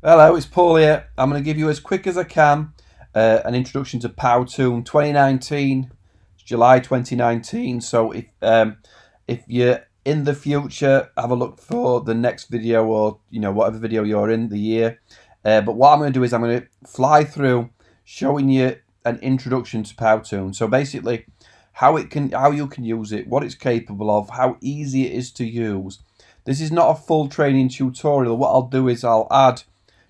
Hello, it's Paul here. I'm going to give you as quick as I can an introduction to Powtoon 2019, July 2019. So if you're in the future, have a look for the next video or whatever video you're in the year. But what I'm going to do is I'm going to fly through showing you an introduction to Powtoon. So basically, how you can use it, what it's capable of, how easy it is to use. This is not a full training tutorial. What I'll do is I'll add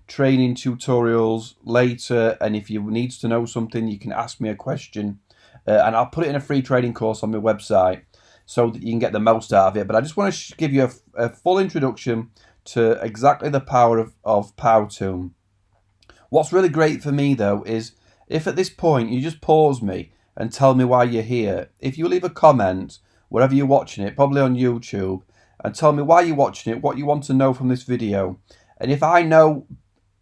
training tutorials later, and if you need to know something, you can ask me a question, and I'll put it in a free training course on my website so that you can get the most out of it. But I just want to give you a full introduction to exactly the power of Powtoon. What's really great for me though is if at this point you just pause me and tell me why you're here. If you leave a comment wherever you're watching it, probably on YouTube, and tell me why you're watching it, what you want to know from this video, and if I know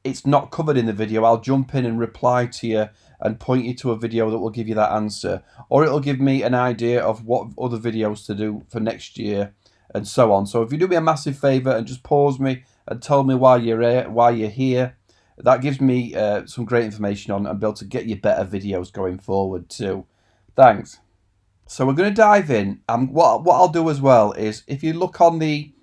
it's not covered in the video, I'll jump in and reply to you and point you to a video that will give you that answer, or it'll give me an idea of what other videos to do for next year and so on. So if you do me a massive favor and just pause me and tell me why you're here, that gives me some great information on and be able to get you better videos going forward too. Thanks. So we're going to dive in. What I'll do as well is, if you look on the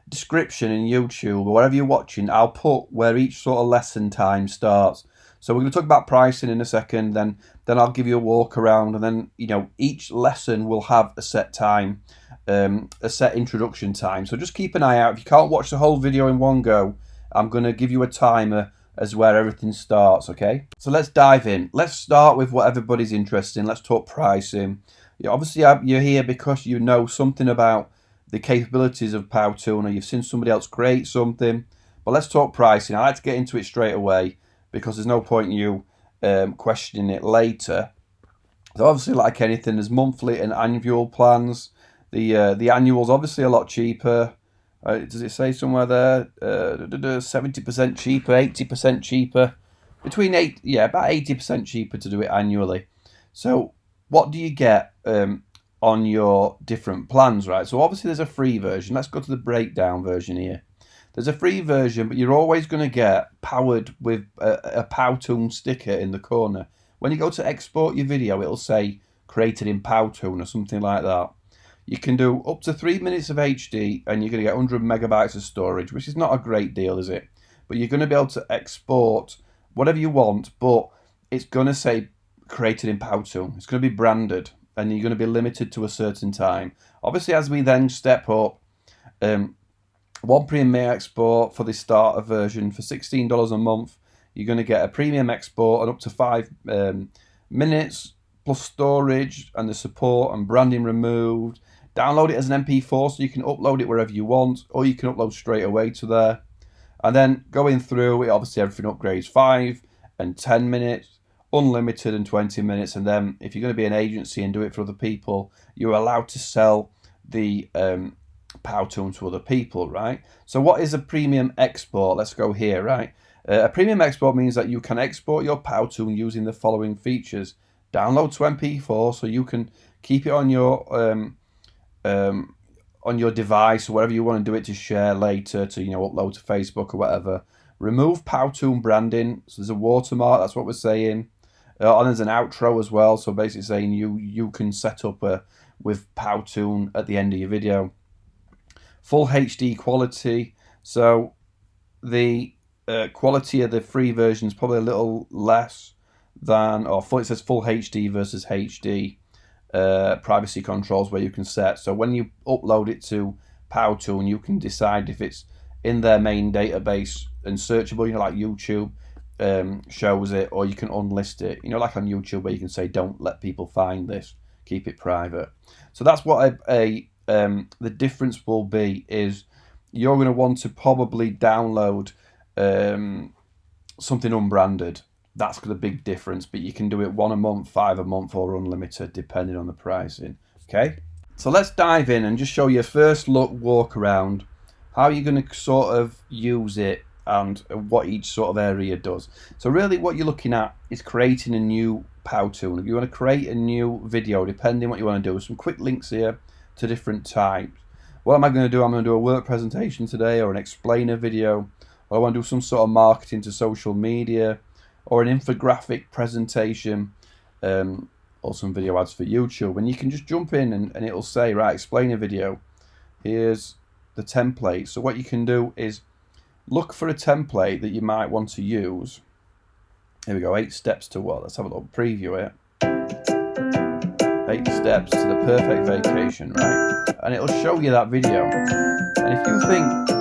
description in YouTube or wherever you're watching, I'll put where each sort of lesson time starts. So we're going to talk about pricing in a second, then I'll give you a walk around, and then each lesson will have a set time, a set introduction time. So just keep an eye out. If you can't watch the whole video in one go, I'm going to give you a timer as where everything starts, okay? So let's dive in. Let's start with what everybody's interested in. Let's talk pricing. Obviously you're here because you know something about the capabilities of Powtoon, or you've seen somebody else create something. But let's talk pricing. I like to get into it straight away because there's no point in you questioning it later. So obviously, like anything, there's monthly and annual plans. The annual's obviously a lot cheaper. Does it say somewhere there? 70% cheaper, 80% cheaper, about 80% cheaper to do it annually. So what do you get on your different plans, right? So obviously there's a free version. Let's go to the breakdown version here. There's a free version, but you're always going to get powered with a Powtoon sticker in the corner. When you go to export your video, it'll say created in Powtoon or something like that. You can do up to 3 minutes of HD, and you're going to get 100 megabytes of storage, which is not a great deal, is it? But you're going to be able to export whatever you want, but it's going to say created in Powtoon. It's going to be branded, and you're going to be limited to a certain time. Obviously, as we then step up, one premium export for the starter version for $16 a month. You're going to get a premium export and up to 5 minutes plus storage and the support and branding removed. Download it as an MP4 so you can upload it wherever you want, or you can upload straight away to there. And then going through it, obviously everything upgrades 5 and 10 minutes. Unlimited and 20 minutes, and then if you're going to be an agency and do it for other people, you're allowed to sell the Powtoon to other people, right? So what is a premium export? Let's go here, right? A premium export means that you can export your Powtoon using the following features. Download to MP4 so you can keep it on your device or wherever you want to do it to share later, to upload to Facebook or whatever. Remove Powtoon branding, so there's a watermark, that's what we're saying. And there's an outro as well, so basically saying you can set up with Powtoon at the end of your video. Full HD quality, so the quality of the free version is probably a little less than, it says full HD versus HD. Privacy controls where you can set, so when you upload it to Powtoon, you can decide if it's in their main database and searchable, like YouTube shows it, or you can unlist it, like on YouTube where you can say don't let people find this, keep it private. So that's what the difference will be, is you're going to want to probably download something unbranded. That's the big difference, but you can do it 1 a month, 5 a month, or unlimited depending on the pricing. Okay, so let's dive in and just show you a first look walk around how you're going to sort of use it and what each sort of area does. So really what you're looking at is creating a new Powtoon. If you want to create a new video, depending what you want to do, some quick links here to different types. What am I going to do? I'm going to do a work presentation today, or an explainer video, or I want to do some sort of marketing to social media, or an infographic presentation, or some video ads for YouTube. And you can just jump in and it'll say, right, explain a video. Here's the template. So what you can do is look for a template that you might want to use. Here we go, 8 steps to what? Let's have a little preview it. 8 steps to the perfect vacation, right? And it'll show you that video. And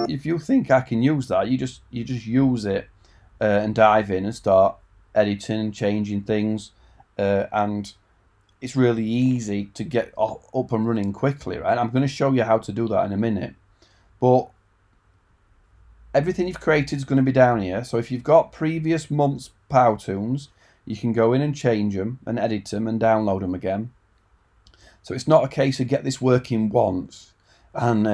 if you think I can use that, you just use it and dive in and start editing and changing things, and it's really easy to get up and running quickly, right? I'm going to show you how to do that in a minute, but everything you've created is going to be down here. So if you've got previous month's Powtoons, you can go in and change them and edit them and download them again. So it's not a case of get this working once and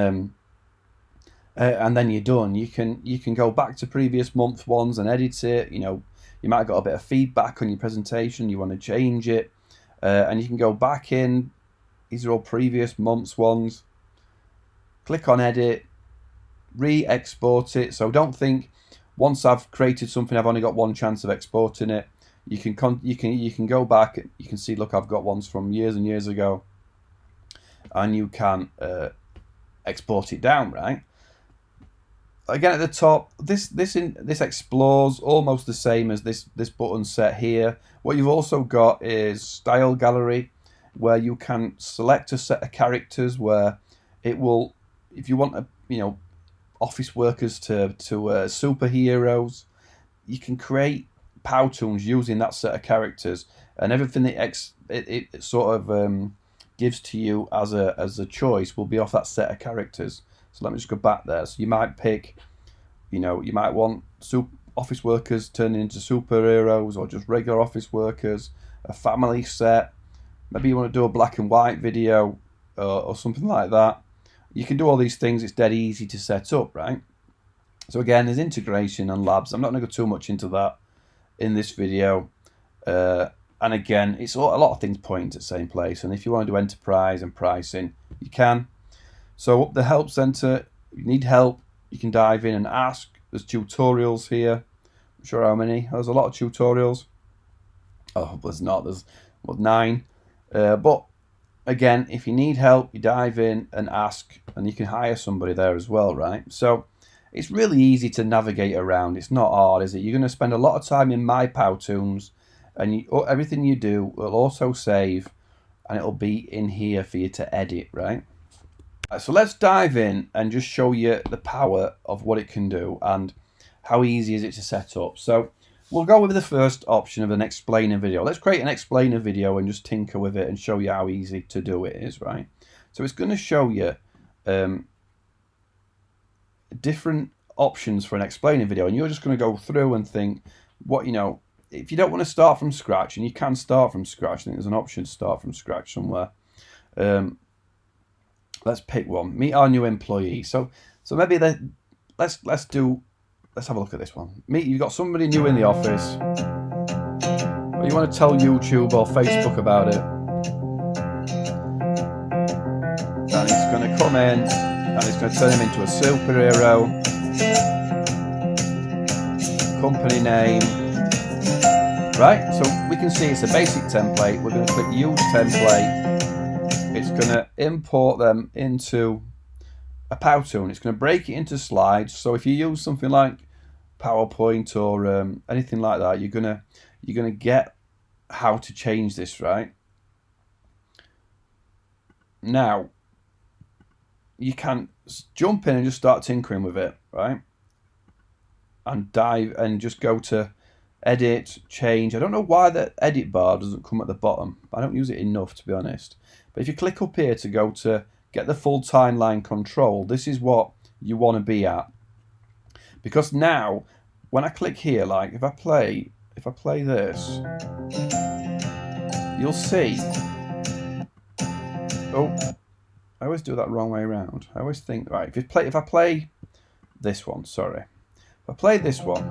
then you're done. You can go back to previous month ones and edit it. You know, you might have got a bit of feedback on your presentation, you want to change it, and you can go back in. These are all previous months ones. Click on edit, re-export it. So don't think once I've created something I've only got one chance of exporting it. You can go back. You can see, look, I've got ones from years and years ago, and you can export it down, right? Again, at the top, this explores almost the same as this button set here. What you've also got is style gallery, where you can select a set of characters where it will, if you want office workers to superheroes, you can create Powtoons using that set of characters, and everything that it sort of gives to you as a choice will be off that set of characters. So let me just go back there. So you might pick, you might want office workers turning into superheroes, or just regular office workers, a family set. Maybe you want to do a black and white video or something like that. You can do all these things. It's dead easy to set up, right? So again, there's integration and labs. I'm not going to go too much into that in this video. And again, it's a lot of things point to the same place. And if you want to do enterprise and pricing, you can. So up the help center, if you need help, you can dive in and ask. There's tutorials here. I'm sure how many. There's a lot of tutorials. Oh, there's not. There's 9. But again, if you need help, you dive in and ask, and you can hire somebody there as well, right? So it's really easy to navigate around. It's not hard, is it? You're going to spend a lot of time in My Powtoons, and everything you do will also save, and it'll be in here for you to edit, right? So let's dive in and just show you the power of what it can do and how easy is it to set up. So we'll go with the first option of an explainer video. Let's create an explainer video and just tinker with it and show you how easy to do it is, right? So it's going to show you different options for an explainer video, and you're just going to go through and think, if you don't want to start from scratch, and you can start from scratch, I think there's an option to start from scratch somewhere. Let's pick one. Meet our new employee. So maybe let's have a look at this one. You've got somebody new in the office, but you want to tell YouTube or Facebook about it, and it's going to come in and it's going to turn him into a superhero. Company name, right? So we can see it's a basic template. We're going to click use template. It's going to import them into a Powtoon. It's going to break it into slides. So if you use something like PowerPoint or anything like that, you're gonna get how to change this, right? Now you can jump in and just start tinkering with it, right? And dive and just go to edit, change. I don't know why the edit bar doesn't come at the bottom. I don't use it enough, to be honest. But if you click up here to go to get the full timeline control, this is what you want to be at. Because now, when I click here, like if I play this, you'll see. Oh, I always do that wrong way around. I always think, right, if I play this one, sorry. If I play this one,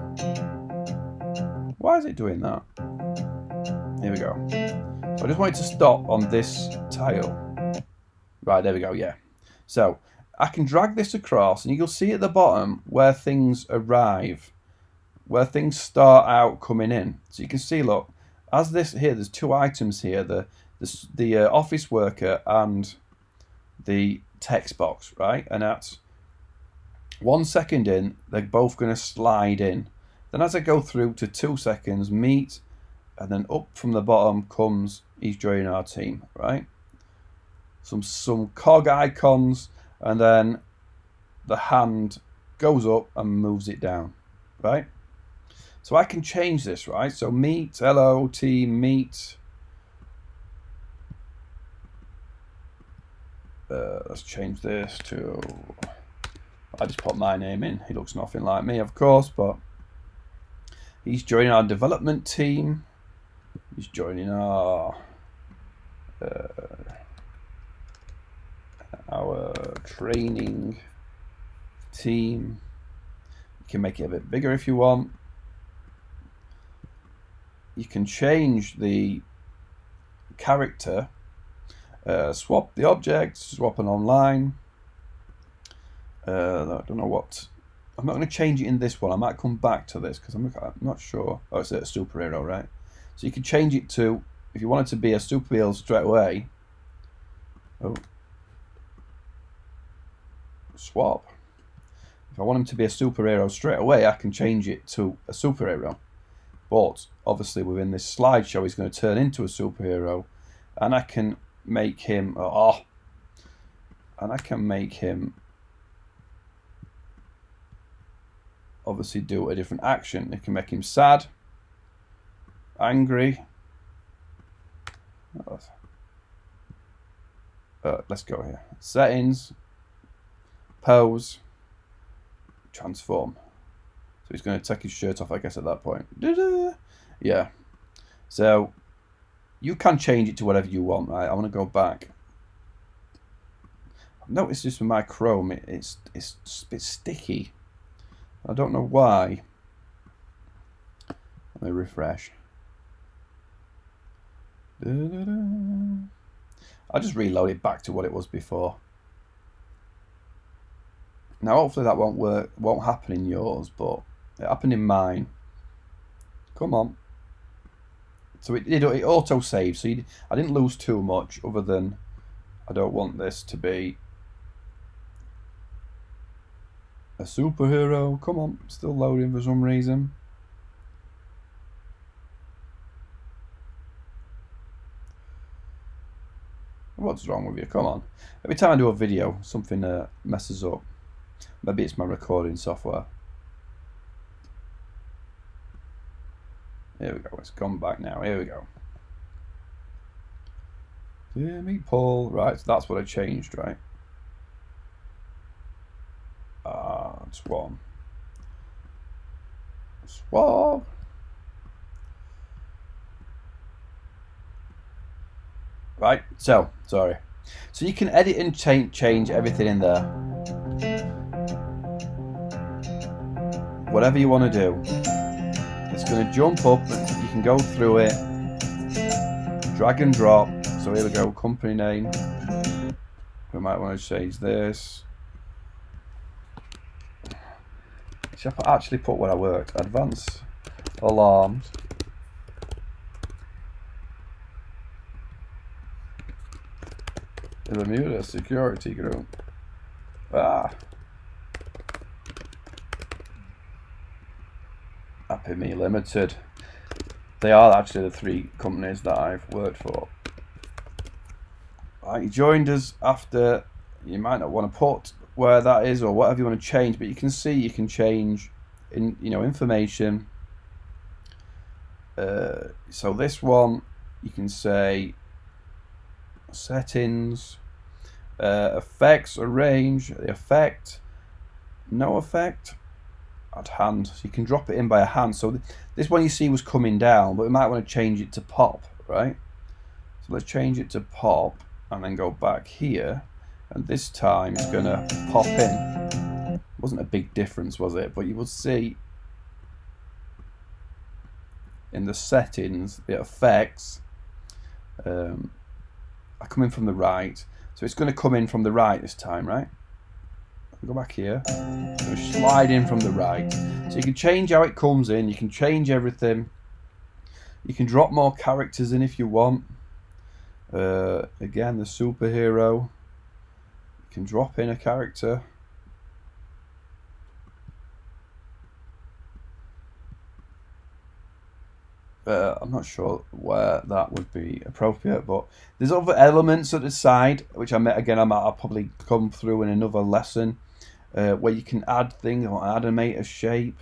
why is it doing that? Here we go. So I just wanted to stop on this tile. Right, there we go, yeah. So I can drag this across, and you'll see at the bottom where things arrive, where things start out coming in. So you can see, look, as this here, there's two items here: the office worker and the text box, right? And at 1 second in, they're both going to slide in. Then as I go through to 2 seconds, meet, and then up from the bottom comes he's joining our team, right? Some cog icons, and then the hand goes up and moves it down, right? So I can change this, right? So meet, hello team, meet. Let's change this to, I just put my name in. He looks nothing like me, of course, but he's joining our development team. He's joining our training team. You can make it a bit bigger if you want. You can change the character, swap the object, swap an online. I don't know what. I'm not going to change it in this one. I might come back to this because I'm not sure. Oh, it's a superhero, right? So you can change it to, if you want it to be a superhero straight away. Oh. Swap. If I want him to be a superhero straight away, I can change it to a superhero. But obviously within this slideshow, he's going to turn into a superhero, and I can make him obviously do a different action. It can make him sad, angry. Let's go here. Settings, pose, transform. So he's going to take his shirt off, I guess, at that point. Yeah. So you can change it to whatever you want, right? I want to go back. I've noticed this with my Chrome. It's a bit sticky. I don't know why. Let me refresh. I'll just reload it back to what it was before. Now hopefully that won't happen in yours, but it happened in mine. Come on. So it auto saved, so I didn't lose too much, other than I don't want this to be a superhero. Come on, still loading for some reason. What's wrong with you? Come on. Every time I do a video, something messes up. Maybe it's my recording software. Here we go. It's gone back now. Here we go. Dear me, Paul. Right, so that's what I changed, right? That's one. Swap. Right, so, sorry. So you can edit and change everything in there. Whatever you want to do. It's going to jump up, and you can go through it. Drag and drop. So here we go, company name. We might want to change this. Should I actually put where I worked? Advanced alarms. The Bermuda security group. Happy Me Limited. They are actually the 3 companies that I've worked for. Right, you joined us after. You might not want to put where that is or whatever you want to change, but you can see you can change information. So this one you can say settings, effects, arrange the effect, no effect, add hand. So you can drop it in by a hand. So this one you see was coming down, but we might want to change it to pop, right? So let's change it to pop and then go back here, and this time it's gonna pop in. It wasn't a big difference, was it? But you will see in the settings, the effects are coming from the right. So it's going to come in from the right this time, right? Go back here. So slide in from the right. So you can change how it comes in. You can change everything. You can drop more characters in if you want. Again, the superhero. You can drop in a character. I'm not sure where that would be appropriate, but there's other elements at the side, which I might probably come through in another lesson, where you can add things or animate a shape.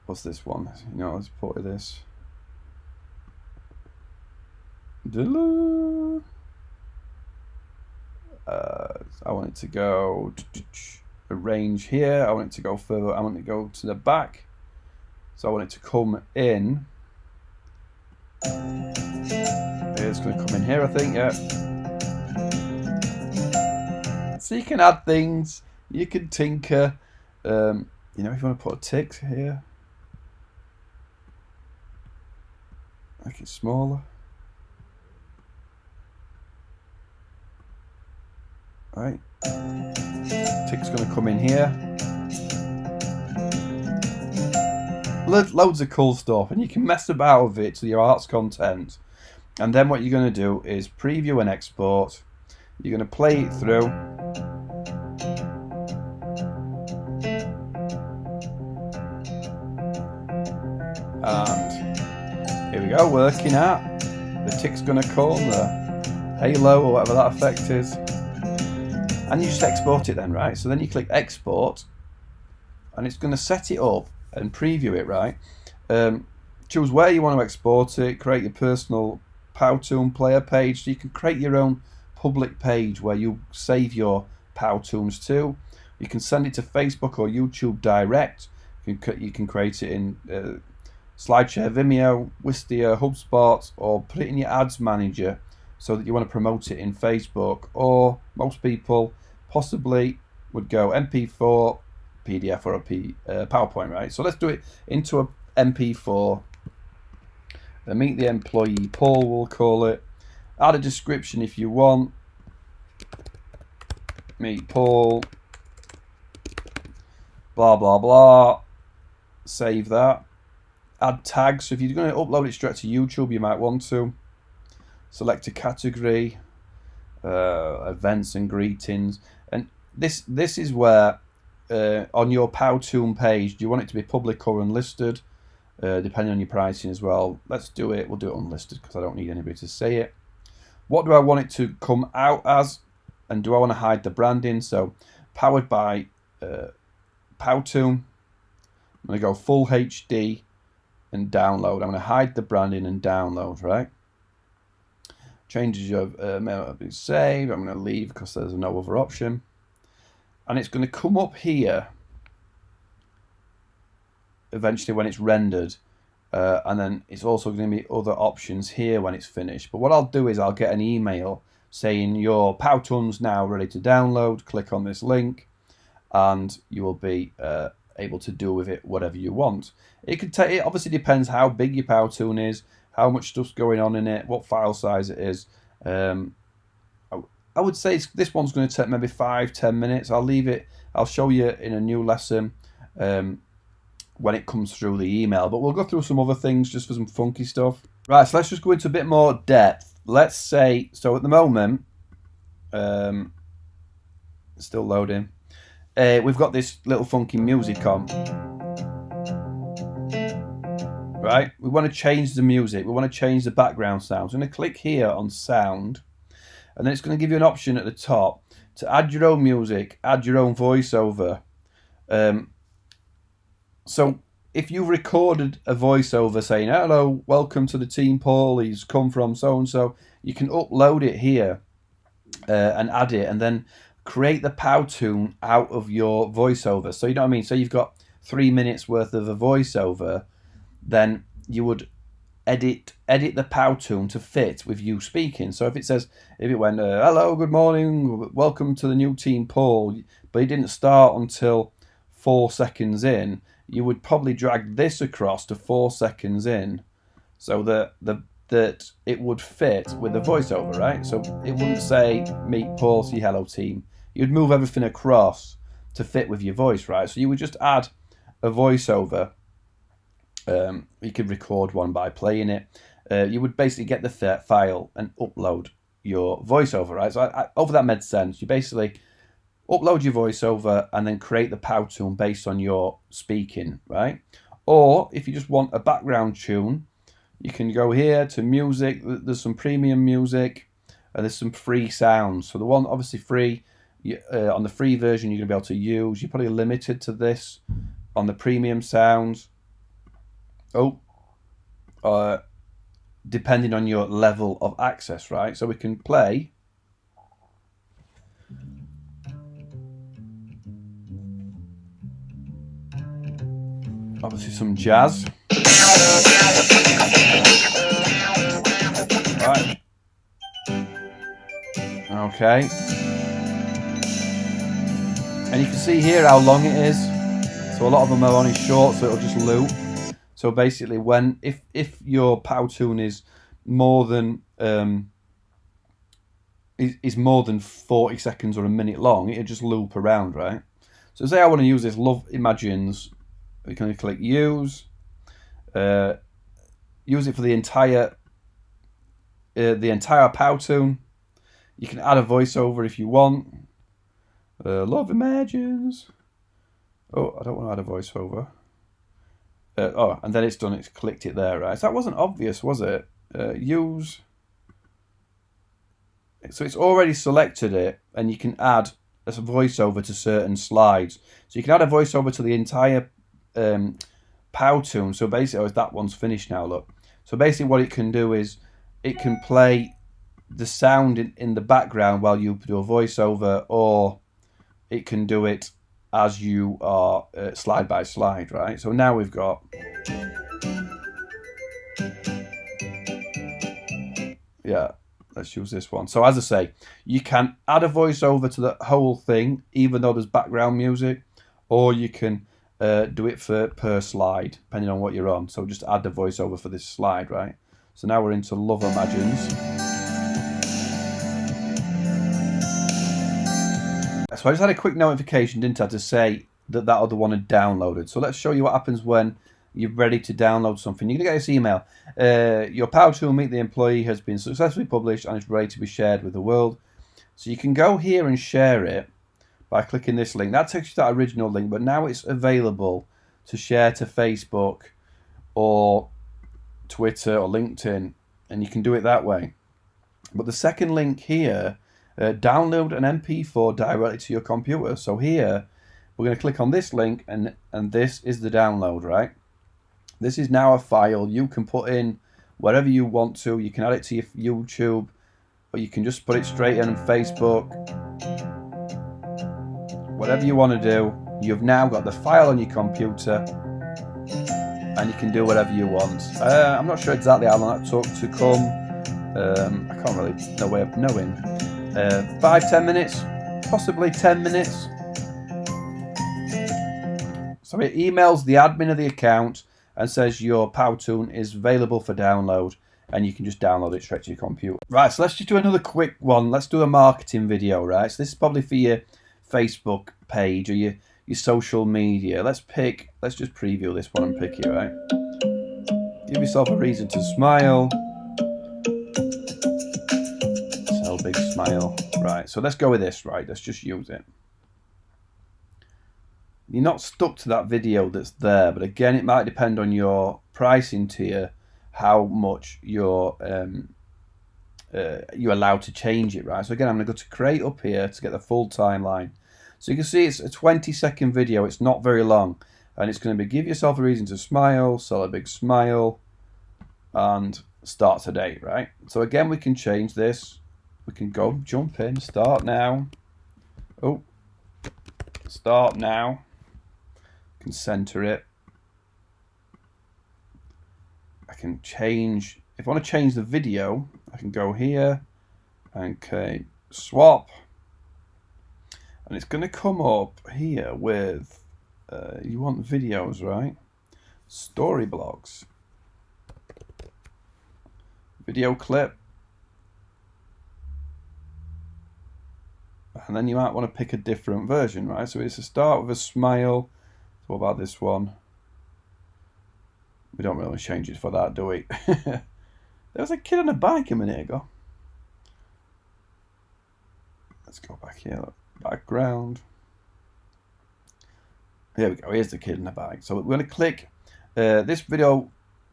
What's this one? Let's put this. I want it to go arrange here. I want it to go further. I want it to go to the back. So I want it to come in. It's going to come in here, I think, yeah. So you can add things, you can tinker. If you want to put a tick here, make it smaller. Right. Tick's going to come in here. Loads of cool stuff, and you can mess about with it to your heart's content. And then what you're going to do is preview and export. You're going to play it through. And here we go, working out. The tick's going to come, the halo or whatever that effect is. And you just export it then, right? So then you click export, and it's going to set it up and preview it, right? Choose where you want to export it, create your personal Powtoon player page, so you can create your own public page where you save your Powtoons to. You can send it to Facebook or YouTube direct. You can create it in SlideShare, Vimeo, Wistia, HubSpot, or put it in your ads manager so that you want to promote it in Facebook. Or most people possibly would go MP4, PDF, or a PowerPoint, right? So let's do it into a MP4. Meet the employee Paul, we'll call it. Add a description if you want. Meet Paul. Blah, blah, blah. Save that. Add tags. So if you're going to upload it straight to YouTube, you might want to. Select a category. Events and greetings. And this is where, on your Powtoon page, do you want it to be public or unlisted? Depending on your pricing as well. Let's do it. We'll do it unlisted because I don't need anybody to say it. What do I want it to come out as? And do I want to hide the branding? So, powered by Powtoon. I'm going to go full HD and download. I'm going to hide the branding and download, right? Changes of may not be saved. I'm going to leave because there's no other option. And it's going to come up here eventually when it's rendered, and then it's also going to be other options here when it's finished. But what I'll do is I'll get an email saying your Powtoon's now ready to download. Click on this link and you will be able to do with it whatever you want. It obviously depends how big your Powtoon is, how much stuff's going on in it, what file size it is. I would say this one's going to take maybe 5-10 minutes. I'll leave it. I'll show you in a new lesson when it comes through the email. But we'll go through some other things just for some funky stuff. Right, so let's just go into a bit more depth. Let's say, so at the moment, still loading, we've got this little funky music on. Right, we want to change the music. We want to change the background sound. So I'm going to click here on sound. And then it's going to give you an option at the top to add your own music, add your own voiceover. So if you've recorded a voiceover saying, hello, welcome to the team, Paul, he's come from so-and-so, you can upload it here and add it and then create the Powtoon out of your voiceover. So you know what I mean? So you've got 3 minutes worth of a voiceover, then you would edit the Powtoon to fit with you speaking. So if it went, hello, good morning, welcome to the new team, Paul, but it didn't start until 4 seconds in, you would probably drag this across to 4 seconds in so that it would fit with the voiceover, right? So it wouldn't say, meet Paul, say hello team. you'd move everything across to fit with your voice, right? So you would just add a voiceover. You could record one by playing it. You would basically get the file and upload your voiceover, right? So over that made sense. You basically upload your voiceover and then create the Powtoon based on your speaking, right? Or if you just want a background tune, you can go here to music. There's some premium music and there's some free sounds. So the one obviously free, on the free version you're going to be able to use. You're probably limited to this on the premium sounds. Depending on your level of access, right? So we can play. Obviously some jazz. Right. Okay. And you can see here how long it is. So a lot of them are only short, so it'll just loop. So basically, if your Powtoon is more than is more than 40 seconds or a minute long, it'll just loop around, right? So say I want to use this Love Imagines. We can click use. Use it for the entire Powtoon. You can add a voiceover if you want. Love Imagines. Oh, I don't want to add a voiceover. And then it's done. It's clicked it there, right? So that wasn't obvious, was it? Use. So it's already selected it, and you can add a voiceover to certain slides. So you can add a voiceover to the entire Powtoon. So basically, that one's finished now. Look. So basically, what it can do is it can play the sound in the background while you do a voiceover, or it can do it as you are slide by slide, right? So now we've got let's use this one. So as I say, you can add a voiceover to the whole thing, even though there's background music, or you can do it per slide, depending on what you're on. So just add the voiceover for this slide, right? So now we're into Love Imagines. So I just had a quick notification, didn't I, to say that other one had downloaded. So let's show you what happens when you're ready to download something. You're going to get this email. Your Powtoon Meet the Employee has been successfully published and is ready to be shared with the world. So you can go here and share it by clicking this link. That takes you to that original link, but now it's available to share to Facebook or Twitter or LinkedIn, and you can do it that way. But the second link here, download an MP4 directly to your computer. So here, we're going to click on this link, and this is the download, right? This is now a file you can put in wherever you want to. You can add it to your YouTube, or you can just put it straight in on Facebook. Whatever you want to do, you've now got the file on your computer, and you can do whatever you want. I'm not sure exactly how long that took to come. I can't really, no way of knowing. 5-10 minutes, possibly 10 minutes. So it emails the admin of the account and says your Powtoon is available for download, and you can just download it straight to your computer. Right, so let's just do another quick one. Let's do a marketing video, right? So this is probably for your Facebook page or your social media. Let's just preview this one and pick it, right? Give yourself a reason to smile. Sell big smile. Right, so let's go with this, right? Let's just use it. You're not stuck to that video that's there, but again, it might depend on your pricing tier, how much you're allowed to change it, right? So again, I'm going to go to create up here to get the full timeline. So you can see it's a 20-second video. It's not very long, and it's going to be give yourself a reason to smile, sell a big smile, and start today, right? So again, we can change this. We can go jump in, start now. Oh, start now. Can center it. I can change, if I want to change the video, I can go here and okay, swap, and it's going to come up here with you want videos, right? Story blogs, video clip, And then you might want to pick a different version, right? So it's a start with a smile. So what about this one? We don't really change it for that, do we? There was a kid on a bike a minute ago. Let's go back here. Look. Background. There we go. Here's the kid on the bike. So we're going to click this video.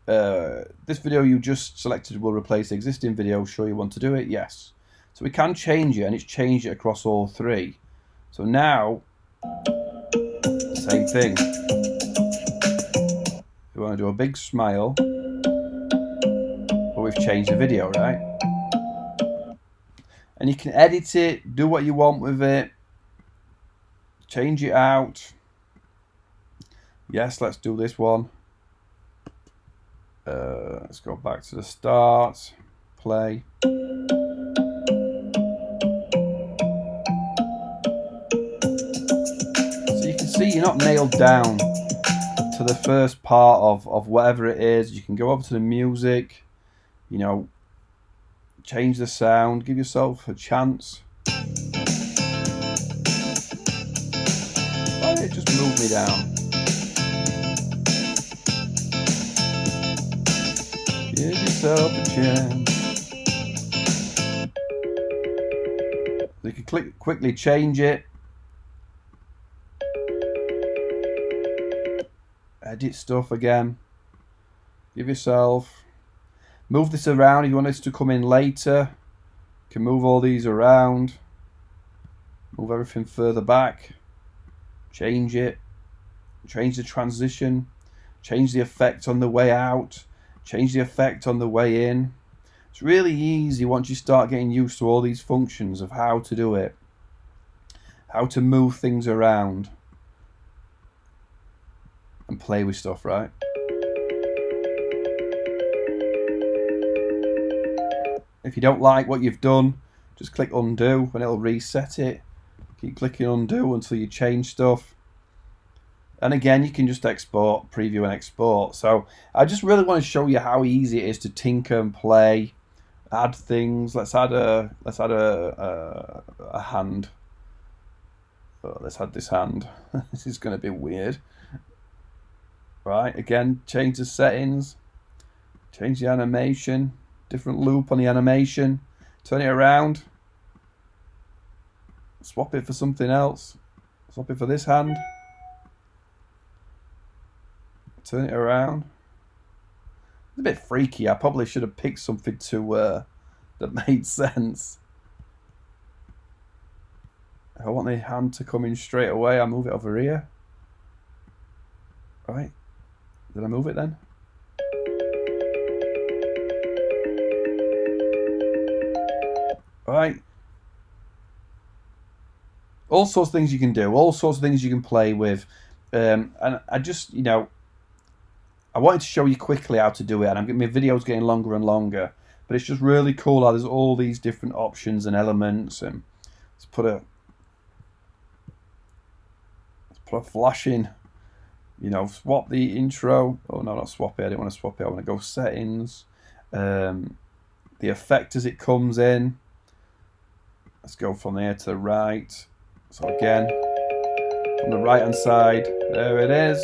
This video you just selected will replace the existing video. Sure you want to do it? Yes. So we can change it, and it's changed it across all three. So now, same thing. We want to do a big smile, but we've changed the video, right? And you can edit it, do what you want with it, change it out. Yes, let's do this one. Let's go back to the start, play. So you can see you're not nailed down to the first part of whatever it is. You can go over to the music, you know, change the sound, give yourself a chance. Oh, it just moved me down. Give yourself a chance. So you can quickly change it. Edit stuff again. Give yourself. Move this around if you want this to come in later. You can move all these around. Move everything further back. Change it. Change the transition. Change the effect on the way out. Change the effect on the way in. It's really easy once you start getting used to all these functions of how to do it. How to move things around. And play with stuff, right? If you don't like what you've done, just click undo and it'll reset it. Keep clicking undo until you change stuff. And again, you can just export, preview and export. So I just really want to show you how easy it is to tinker and play, add things. Let's add a hand. Oh, let's add this hand. This is going to be weird. Right, again, change the settings, change the animation, different loop on the animation, turn it around, swap it for something else, swap it for this hand, turn it around. It's a bit freaky. I probably should have picked something to that made sense. I want the hand to come in straight away. I move it over here. Right. Did I move it then? Right. All sorts of things you can do. All sorts of things you can play with. And I just, you know, I wanted to show you quickly how to do it. And I'm getting my videos getting longer and longer. But it's just really cool how there's all these different options and elements. And let's put a flash in. You know, swap the intro. Oh no, not swap it. I didn't want to swap it. I want to go settings. The effect as it comes in. Let's go from there to the right. So again, on the right hand side, there it is.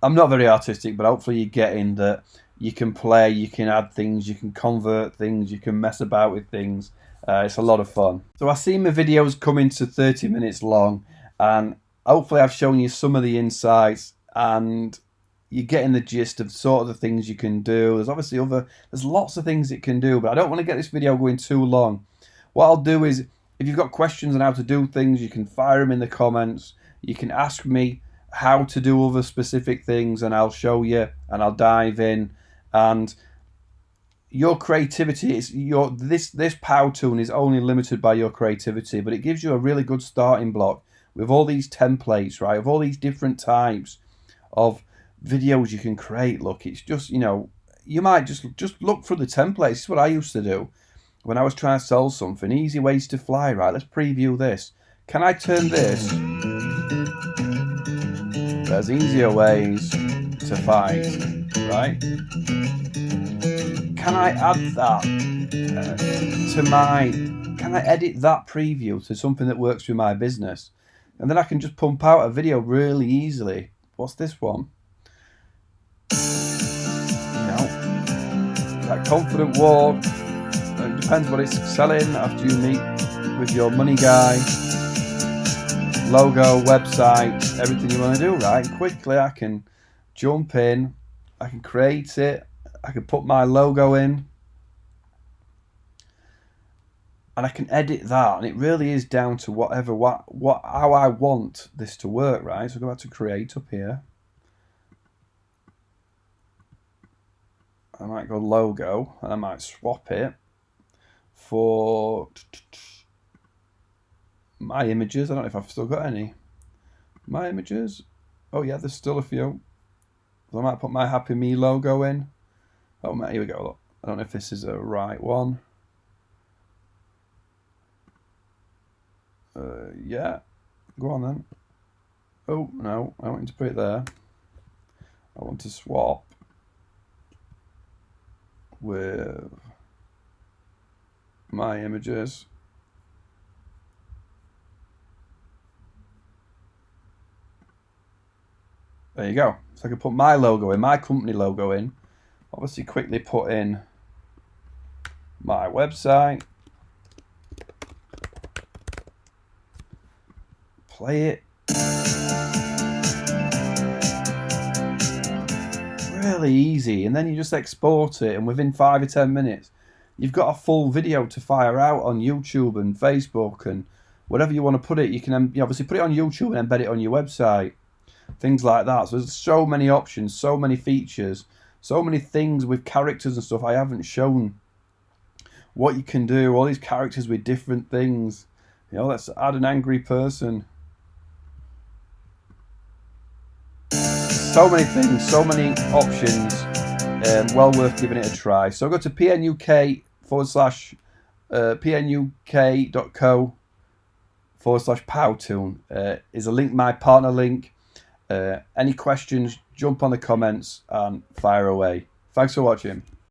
I'm not very artistic, but hopefully you're getting that you can play, you can add things, you can convert things, you can mess about with things. It's a lot of fun. So I see my videos coming to 30 minutes long, and hopefully I've shown you some of the insights and you're getting the gist of sort of the things you can do. There's obviously there's lots of things it can do, but I don't want to get this video going too long. What I'll do is, if you've got questions on how to do things, you can fire them in the comments. You can ask me how to do other specific things and I'll show you and I'll dive in. And your creativity is this Powtoon is only limited by your creativity, but it gives you a really good starting block with all these templates, right? Of all these different types of videos you can create. Look, it's just, you know, you might just look through the templates. This is what I used to do when I was trying to sell something. Easy ways to fly, right? Let's preview this. Can I turn this? There's easier ways to fight, right? Can I add that to my can I edit that preview to something that works with my business? And then I can just pump out a video really easily. What's this one? That confident walk. It depends what it's selling after you meet with your money guy. Logo, website, everything you want to do, right? And quickly I can jump in, I can create it, I can put my logo in, and I can edit that. And it really is down to how I want this to work, right? So go back to create up here. I might go logo, and I might swap it for my images. I don't know if I've still got any. My images. Oh yeah, there's still a few. So I might put my Happy Me logo in. Oh man, here we go. Look. I don't know if this is a right one. Yeah. Go on then. Oh no, I want you to put it there. I want to swap with my images. There you go. So I can put my logo in, my company logo in. Obviously quickly put in my website. Play it. Really easy, and then you just export it, and within 5 or 10 minutes you've got a full video to fire out on YouTube and Facebook and whatever you want to put it. You can obviously put it on YouTube and embed it on your website, things like that. So there's so many options, so many features, so many things with characters and stuff I haven't shown what you can do. All these characters with different things. Let's add an angry person. So many things, so many options, well worth giving it a try. So go to pnuk.co/Powtoon. Is a link, my partner link. Any questions, jump on the comments and fire away. Thanks for watching.